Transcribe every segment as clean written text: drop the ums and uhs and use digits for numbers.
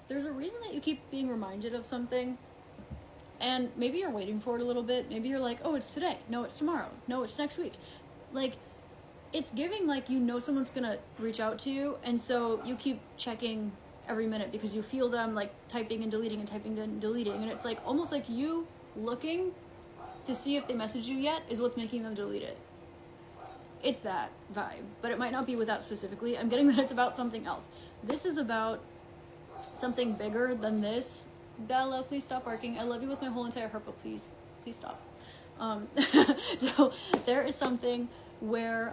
there's a reason that you keep being reminded of something, and maybe you're waiting for it a little bit. Maybe you're like, oh, it's today. No, it's tomorrow. No, it's next week. Like, it's giving like, you know, someone's gonna reach out to you, and so you keep checking every minute because you feel them like typing and deleting and typing and deleting, and it's like almost like you looking to see if they message you yet is what's making them delete it. It's that vibe, but it might not be with that specifically. I'm getting that it's about something else. This is about something bigger than this. Bella, please stop barking. I love you with my whole entire heart, but please stop. So there is something where,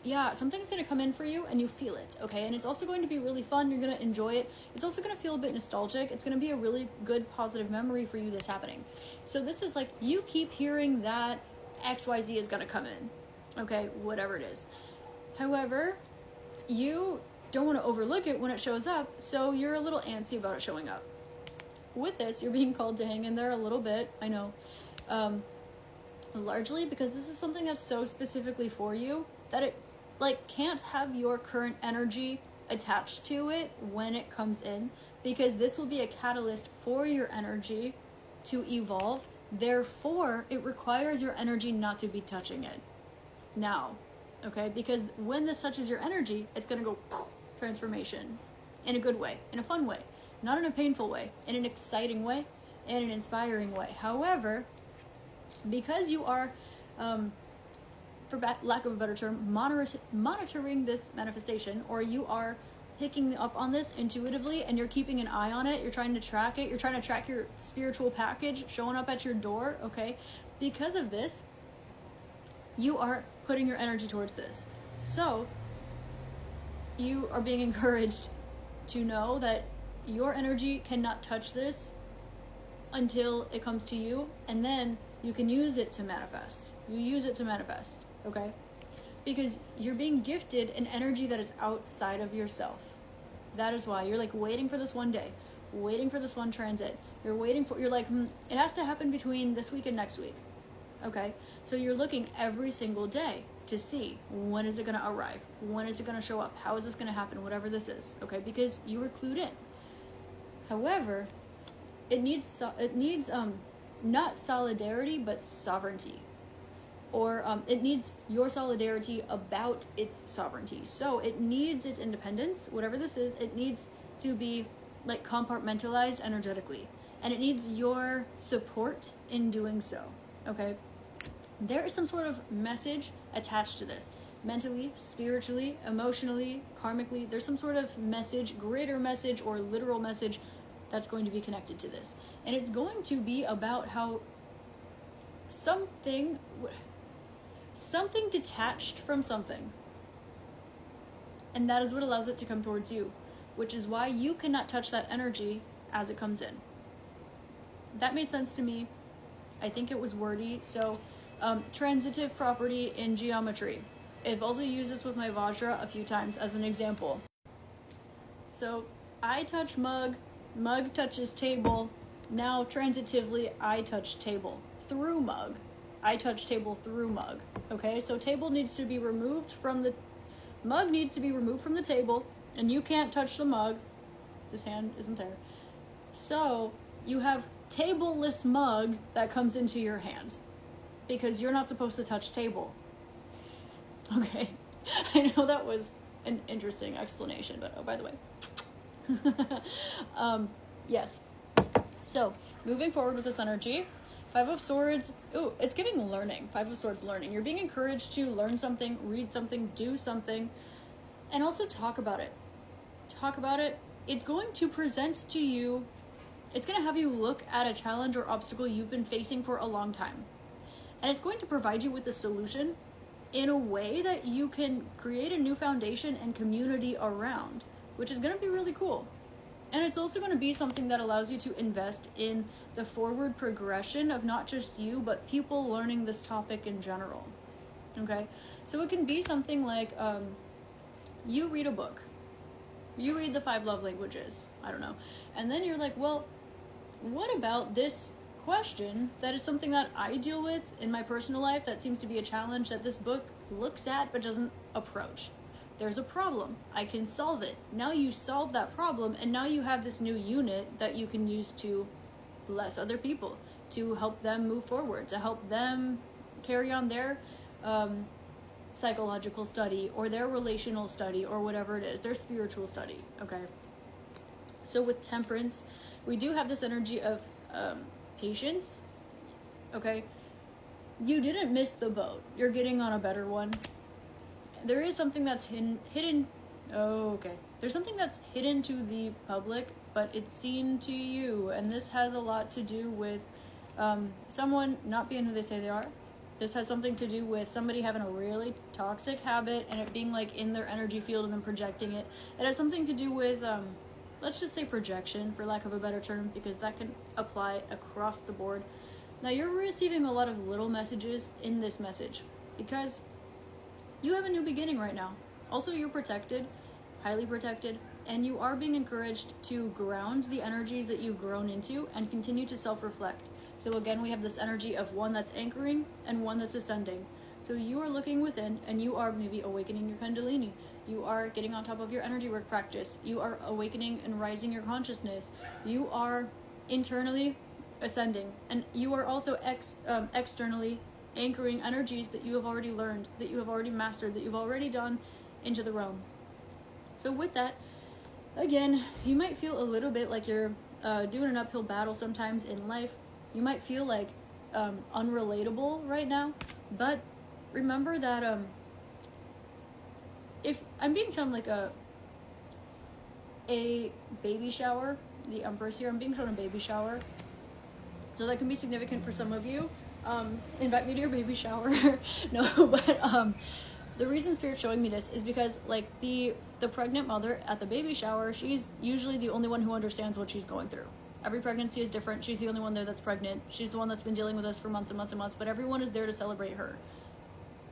yeah, something's going to come in for you and you feel it, okay? And it's also going to be really fun. You're going to enjoy it. It's also going to feel a bit nostalgic. It's going to be a really good, positive memory for you that's happening. So this is like, you keep hearing that XYZ is going to come in, okay? Whatever it is. However, you don't want to overlook it when it shows up, so you're a little antsy about it showing up. With this, you're being called to hang in there a little bit, I know. Largely because this is something that's so specifically for you that it like can't have your current energy attached to it when it comes in, because this will be a catalyst for your energy to evolve. Therefore, it requires your energy not to be touching it now, okay? Because when this touches your energy, it's going to go transformation in a good way, in a fun way, not in a painful way, in an exciting way, in an inspiring way. However, because you are, for lack of a better term, monitoring this manifestation, or you are picking up on this intuitively and you're keeping an eye on it, you're trying to track it, you're trying to track your spiritual package showing up at your door, okay? Because of this, you are putting your energy towards this. So you are being encouraged to know that your energy cannot touch this until it comes to you, and then you can use it to manifest. You use it to manifest, okay? Because you're being gifted an energy that is outside of yourself. That is why you're like waiting for this one day, waiting for this one transit. You're like, it has to happen between this week and next week, okay? So you're looking every single day to see, when is it gonna arrive? When is it gonna show up? How is this gonna happen? Whatever this is, okay? Because you were clued in. However, it needs not solidarity, but sovereignty. Or it needs your solidarity about its sovereignty. So it needs its independence, whatever this is, it needs to be like compartmentalized energetically. And it needs your support in doing so, okay? There is some sort of message attached to this. Mentally, spiritually, emotionally, karmically, there's some sort of message, greater message or literal message that's going to be connected to this. And it's going to be about how something detached from something. And that is what allows it to come towards you, which is why you cannot touch that energy as it comes in. That made sense to me. I think it was wordy. So, transitive property in geometry. I've also used this with my Vajra a few times as an example. So, I touch mug touches table. Now, transitively, I touch table through mug. I touch table through mug. Okay, so table needs to be removed from the mug needs to be removed from the table, and you can't touch the mug. This hand isn't there. So you have tableless mug that comes into your hand because you're not supposed to touch table. Okay, I know that was an interesting explanation, but oh, by the way. Yes. So, moving forward with this energy, Five of Swords, ooh, it's giving learning. Five of Swords, learning. You're being encouraged to learn something, read something, do something, and also talk about it. Talk about it. It's going to present to you, it's going to have you look at a challenge or obstacle you've been facing for a long time. And it's going to provide you with a solution in a way that you can create a new foundation and community around, which is going to be really cool. And it's also going to be something that allows you to invest in the forward progression of not just you, but people learning this topic in general. Okay? So it can be something like, you read a book. You read the 5 love languages. I don't know. And then you're like, well, what about this question that is something that I deal with in my personal life that seems to be a challenge that this book looks at but doesn't approach? there's a problem. I can solve it. Now you solve that problem, and now you have this new unit that you can use to bless other people, to help them move forward, to help them carry on their psychological study or their relational study or whatever it is, their spiritual study, okay? So with temperance, we do have this energy of patience, okay? You didn't miss the boat. You're getting on a better one. There is something that's hidden. Oh, okay. There's something that's hidden to the public, but it's seen to you. And this has a lot to do with someone not being who they say they are. This has something to do with somebody having a really toxic habit and it being like in their energy field and then projecting it. It has something to do with, let's just say projection, for lack of a better term, because that can apply across the board. Now you're receiving a lot of little messages in this message because you have a new beginning right now. Also, you're protected, highly protected, and you are being encouraged to ground the energies that you've grown into and continue to self-reflect. So again, we have this energy of one that's anchoring and one that's ascending. So you are looking within and you are maybe awakening your Kundalini. You are getting on top of your energy work practice. You are awakening and rising your consciousness. You are internally ascending, and you are also externally anchoring energies that you have already learned, that you have already mastered, that you've already done into the realm. So with that, again, you might feel a little bit like you're doing an uphill battle sometimes in life. You might feel like unrelatable right now, but remember that if I'm being shown like a baby shower, the Empress here, I'm being shown a baby shower. So that can be significant for some of you. Invite me to your baby shower. No, but the reason Spirit's showing me this is because like the pregnant mother at the baby shower, she's usually the only one who understands what she's going through. Every pregnancy is different. She's the only one there that's pregnant. She's the one that's been dealing with this for months and months and months, but everyone is there to celebrate her.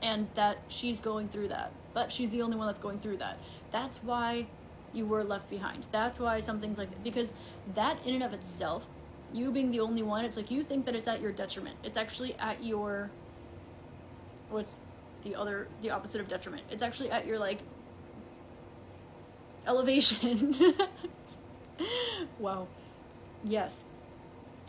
And that she's going through that. But she's the only one that's going through that. That's why you were left behind. That's why something's like that. Because that in and of itself, you being the only one, it's like you think that it's at your detriment. It's actually at your, what's the opposite of detriment? It's actually at your like elevation. Wow. Yes.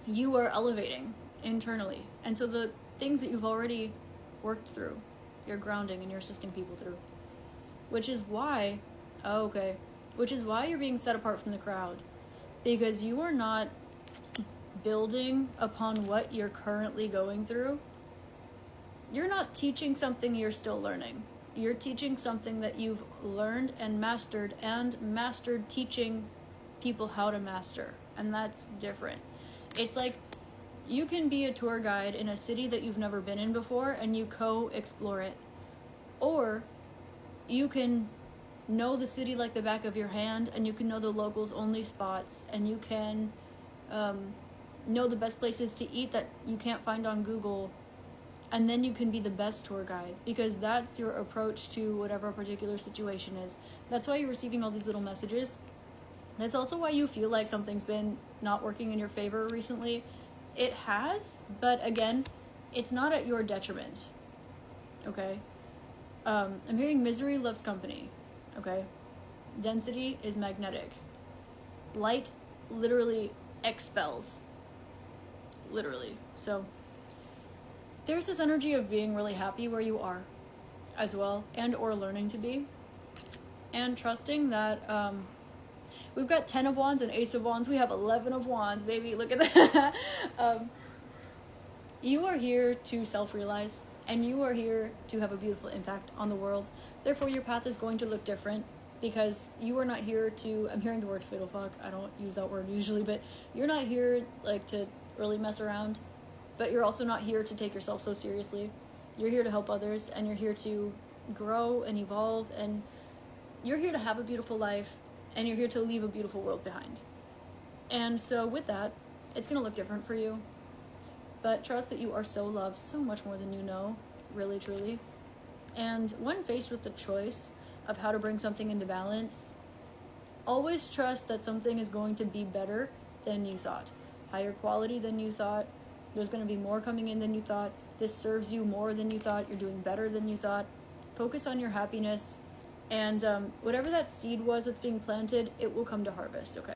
You are elevating internally. And so the things that you've already worked through, you're grounding and you're assisting people through. Which is why, which is why you're being set apart from the crowd. Because you are not building upon what you're currently going through. You're not teaching something you're still learning. You're teaching something that you've learned and mastered teaching people how to master. And that's different. It's like you can be a tour guide in a city that you've never been in before and you co-explore it. Or you can know the city like the back of your hand and you can know the locals only spots and you can know the best places to eat that you can't find on Google, and then you can be the best tour guide because that's your approach to whatever a particular situation is. That's why you're receiving all these little messages. That's also why you feel like something's been not working in your favor recently. It has, but again, it's not at your detriment. Okay? I'm hearing misery loves company. Okay? Density is magnetic. Light literally expels. Literally. So there's this energy of being really happy where you are as well, and or learning to be, and trusting that we've got 10 of wands and ace of wands. We have 11 of wands, baby. Look at that. You are here to self-realize, and you are here to have a beautiful impact on the world. Therefore, your path is going to look different because you are not here to, I'm hearing the word fiddle fuck. I don't use that word usually, but you're not here like to really mess around, but you're also not here to take yourself so seriously. You're here to help others, and you're here to grow and evolve, and you're here to have a beautiful life, and you're here to leave a beautiful world behind. And so with that, it's going to look different for you. But trust that you are so loved, so much more than you know, really, truly. And when faced with the choice of how to bring something into balance, always trust that something is going to be better than you thought. Higher quality than you thought. There's going to be more coming in than you thought. This serves you more than you thought. You're doing better than you thought. Focus on your happiness. And whatever that seed was that's being planted, it will come to harvest, okay?